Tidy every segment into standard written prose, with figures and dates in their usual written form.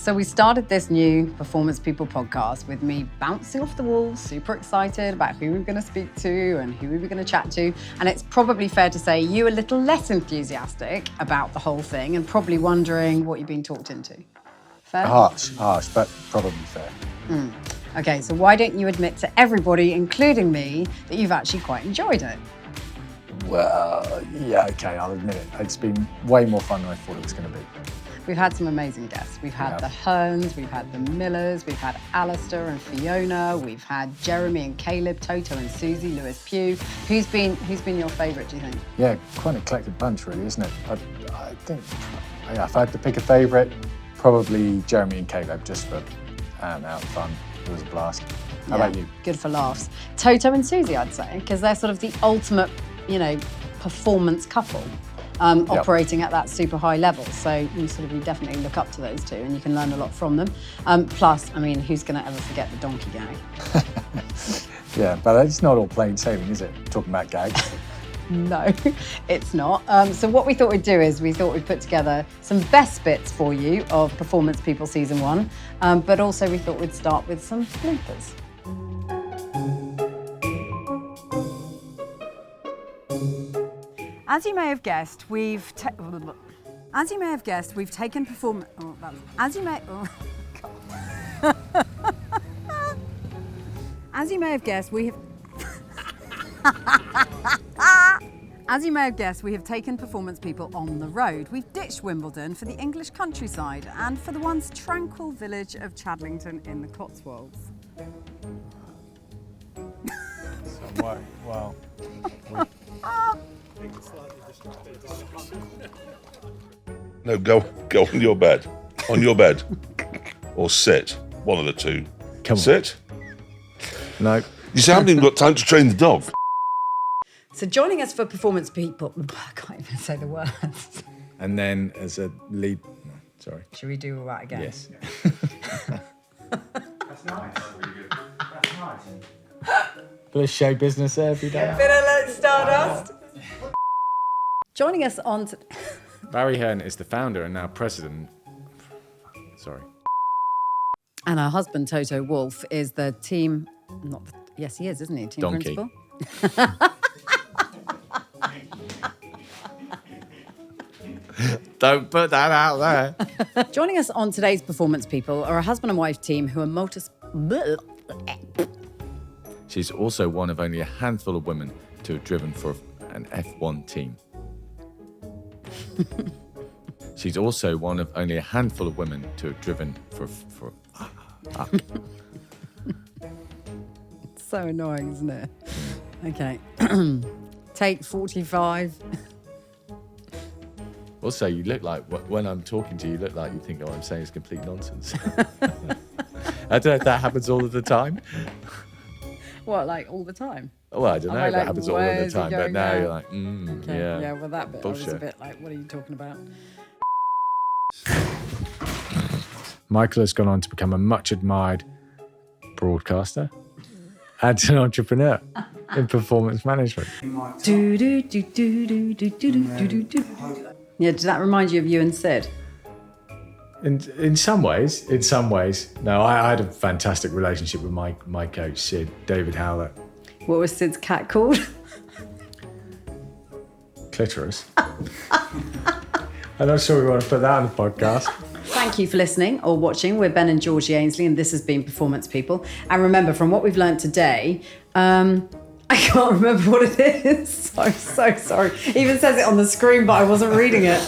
So we started this new Performance People podcast with me bouncing off the wall, super excited about who we were going to speak to and who we were going to chat to. And it's probably fair to say you were a little less enthusiastic about the whole thing and probably wondering what you've been talked into. Fair? Harsh, but probably fair. Okay, so why don't you admit to everybody, including me, that you've actually quite enjoyed it? Well, yeah, okay, I'll admit it. It's been way more fun than I thought it was going to be. We've had some amazing guests. We've had the Hearns, we've had the Millers, we've had Alistair and Fiona, we've had Jeremy and Caleb, Toto and Susie, Lewis Pugh. Who's been your favourite, do you think? Yeah, quite an eclectic bunch, really, isn't it? I think, yeah, if I had to pick a favourite, probably Jeremy and Caleb, just for out fun. It was a blast. How about you? Good for laughs. Toto and Susie, I'd say, because they're sort of the ultimate, performance couple. Operating at that super high level. So we definitely look up to those two and you can learn a lot from them. Plus, who's going to ever forget the donkey gag? Yeah, but it's not all plain sailing, is it? Talking about gags. No, it's not. So what we thought we'd do is we thought we'd put together some best bits for you of Performance People Season 1, but also we thought we'd start with some bloopers. As you may have guessed, we've taken performance. As you may have guessed, we have taken Performance People on the road. We've ditched Wimbledon for the English countryside and for the once tranquil village of Chadlington in the Cotswolds. Well. No, go on your bed. On your bed. Or sit. One of the two. Come on. Sit. No. You see, I haven't even got time to train the dog. So joining us for Performance People, I can't even say the words. And then as a lead, sorry. Should we do all that again? Yes. That's nice. That's nice. Bit of show business there every day. Bit of Let's Stardust. Joining us on... Barry Hearn is the founder and now president. Sorry. And our husband, Toto Wolff, is the team... Yes, he is, isn't he? Team Donkey. principal. Don't put that out there. Joining us on today's Performance People are a husband and wife team who are She's also one of only a handful of women to have driven for an F1 team. She's also one of only a handful of women to have driven for It's so annoying, isn't it? Okay. Take 45. Also, you look like, when I'm talking to you, you look like you think what I'm saying is complete nonsense. I don't know if that happens all of the time. What, like all the time? Well, I don't know if that happens all of the time, but now you're like, Okay. yeah. Yeah, well, that bit Bullshit. I was a bit like, what are you talking about? Michael has gone on to become a much admired broadcaster and an entrepreneur in performance management. Yeah, does that remind you of you and Sid? In some ways. No, I had a fantastic relationship with my coach, Sid, David Howlett. What was Sid's cat called? Clitoris. I'm not sure we want to put that on the podcast. Thank you for listening or watching. We're Ben and Georgie Ainslie, and this has been Performance People. And remember, from what we've learned today, I can't remember what it is. I'm so sorry. It even says it on the screen, but I wasn't reading it.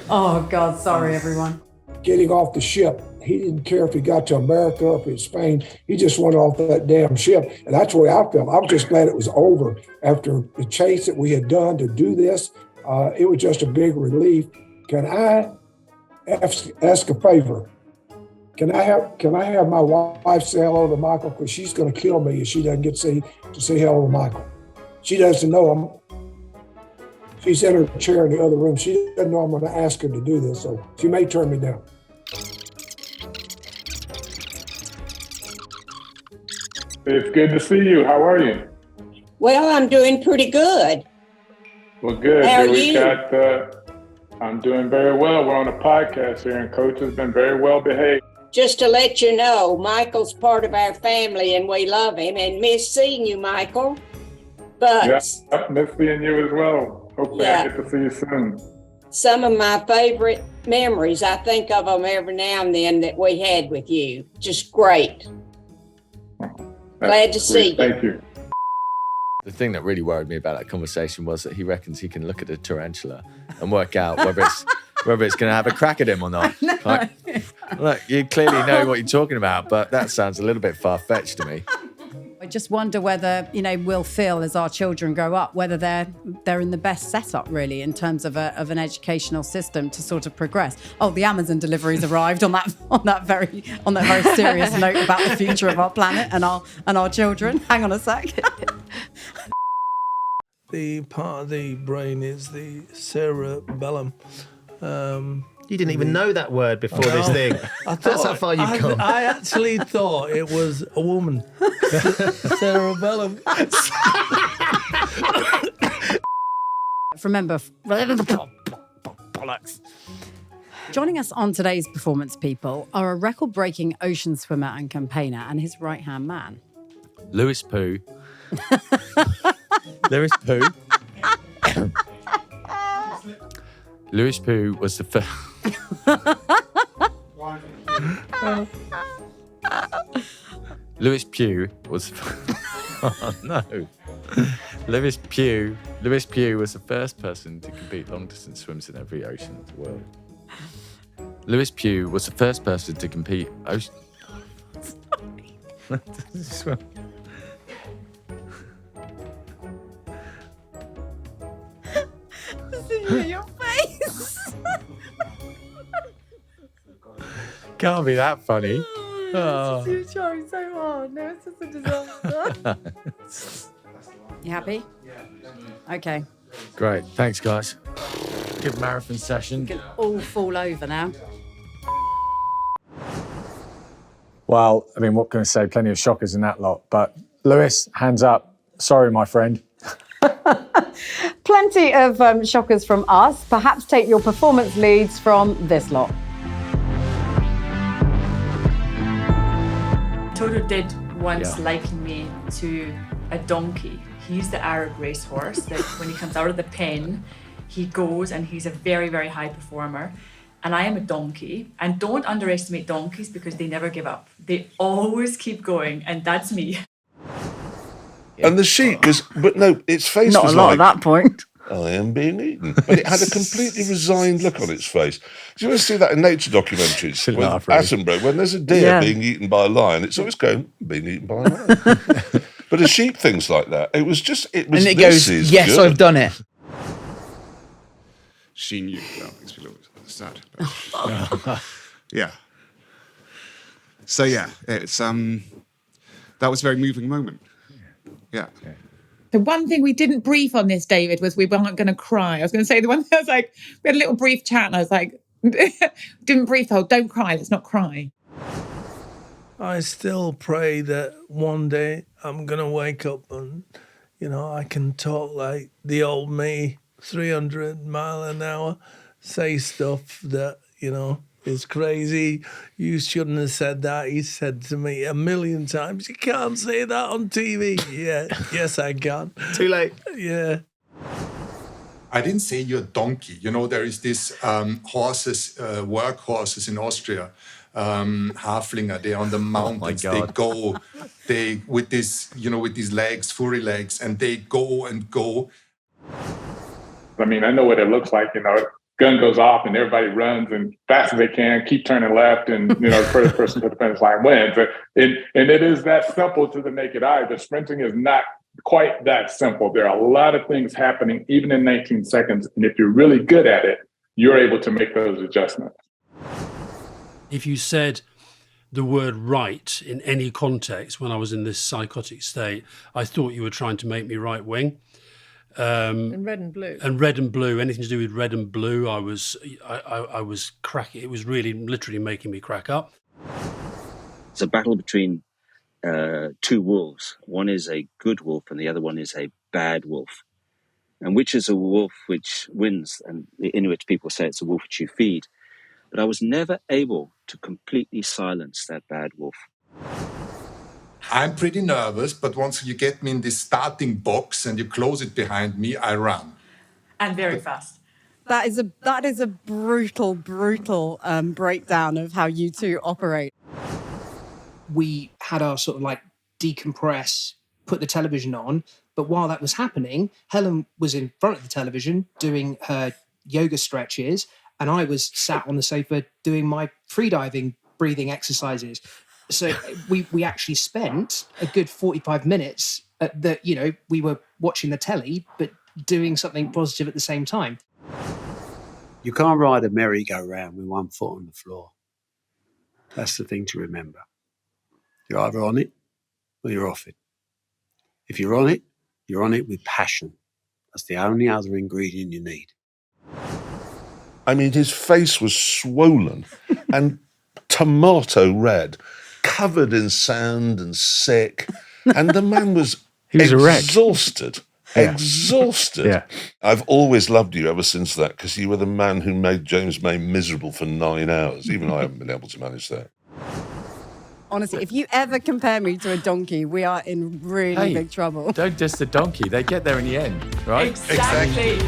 Oh, God, sorry, everyone. Getting off the ship, he didn't care if he got to America or if it's Spain. He just went off that damn ship. And that's the way I felt. I was just glad it was over. After the chase that we had done to do this, it was just a big relief. Can I ask a favor? Can I have my wife say hello to Michael? Because she's going to kill me if she doesn't get to say hello to Michael. She doesn't know him. She's in her chair in the other room. She doesn't know I'm going to ask her to do this, so she may turn me down. It's good to see you. How are you? Well, I'm doing pretty good. Well, good. How are We you? I'm doing very well. We're on a podcast here, and Coach has been very well behaved. just to let you know, Michael's part of our family and we love him and miss seeing you, Michael. But Yeah, miss seeing you as well. Hopefully I get to see you soon. some of my favorite memories, I think of them every now and then that we had with you. Just great. Glad to see you. Thank you. The thing that really worried me about that conversation was that he reckons he can look at a tarantula and work out whether it's going to have a crack at him or not. Like, look, you clearly know what you're talking about, but that sounds a little bit far-fetched to me. I just wonder whether, we'll feel as our children grow up, whether they're in the best setup really in terms of an educational system to sort of progress. Oh, the Amazon deliveries arrived on that very serious note about the future of our planet and our children. Hang on a sec. The part of the brain is the cerebellum. You didn't even know that word before this thing. That's how far you've come. I actually thought it was a woman. Cerebellum. Remember, bollocks. Joining us on today's Performance People are a record-breaking ocean swimmer and campaigner and his right-hand man. Lewis Pooh. Lewis Pooh. Lewis Pooh was the first. Lewis Pugh was. Oh no. Lewis Pugh was the first person to compete long distance swims in every ocean of the world. Lewis Pugh was the first person to compete ocean. Your face. Can't be that funny. You're trying so hard. No, it's just a disaster. You happy? Yeah. Okay. Great. Thanks, guys. Good marathon session. We can all fall over now. Well, I mean, what can I say? Plenty of shockers in that lot. But Lewis, hands up. Sorry, my friend. Plenty of shockers from us. Perhaps take your performance leads from this lot. Toto did once liken me to a donkey. He's the Arab racehorse that when he comes out of the pen, he goes and he's a very, very high performer. And I am a donkey. And don't underestimate donkeys because they never give up. They always keep going, and that's me. And the sheep, but no, its face Not was a lot like, at that point. I am being eaten. But it had a completely resigned look on its face. Do you ever see that in nature documentaries? With Attenborough, when there's a deer being eaten by a lion, it's always going, being eaten by a lion. But a sheep, things like that. It was, and it goes, yes, good. I've done it. She knew. That makes me a little sad. Yeah. So yeah, it's that was a very moving moment. Yeah. The one thing we didn't brief on this, David, was we weren't going to cry. I was going to say the one thing I was like, we had a little brief chat and I was like, didn't brief the whole, don't cry, let's not cry. I still pray that one day I'm going to wake up and, I can talk like the old me, 300 mile an hour, say stuff that, is crazy. You shouldn't have said that. He said to me 1,000,000 times, you can't say that on TV. Yeah, yes, I can. Too late. Yeah. I didn't say you're a donkey. There is this horses, work horses in Austria, Haflinger. They're on the mountains. They go, with these legs, furry legs, and they go and go. I mean, I know what it looks like. Gun goes off and everybody runs and fast as they can, keep turning left, and the first person to the finish line wins. And it is that simple to the naked eye. The sprinting is not quite that simple. There are a lot of things happening, even in 19 seconds. And if you're really good at it, you're able to make those adjustments. If you said the word right in any context when I was in this psychotic state, I thought you were trying to make me right wing. And red and blue. And red and blue, anything to do with red and blue, I was cracking. It was really literally making me crack up. It's a battle between two wolves. One is a good wolf and the other one is a bad wolf. And which is a wolf which wins? And the Inuit people say it's a wolf which you feed. but I was never able to completely silence that bad wolf. I'm pretty nervous, but once you get me in this starting box and you close it behind me, I run. And very fast. That is a brutal breakdown of how you two operate. We had our sort of like decompress, put the television on, but while that was happening, Helen was in front of the television doing her yoga stretches, and I was sat on the sofa doing my freediving breathing exercises. So we actually spent a good 45 minutes that, you know, we were watching the telly, but doing something positive at the same time. You can't ride a merry-go-round with one foot on the floor. That's the thing to remember. You're either on it or you're off it. If you're on it with passion. That's the only other ingredient you need. I mean, his face was swollen and tomato red, covered in sand and sick, and the man was exhausted. Exhausted. Yeah. I've always loved you ever since that, because you were the man who made James May miserable for 9 hours. Even I haven't been able to manage that. Honestly, if you ever compare me to a donkey, we are in really big trouble. Don't diss the donkey. They get there in the end, right? Exactly.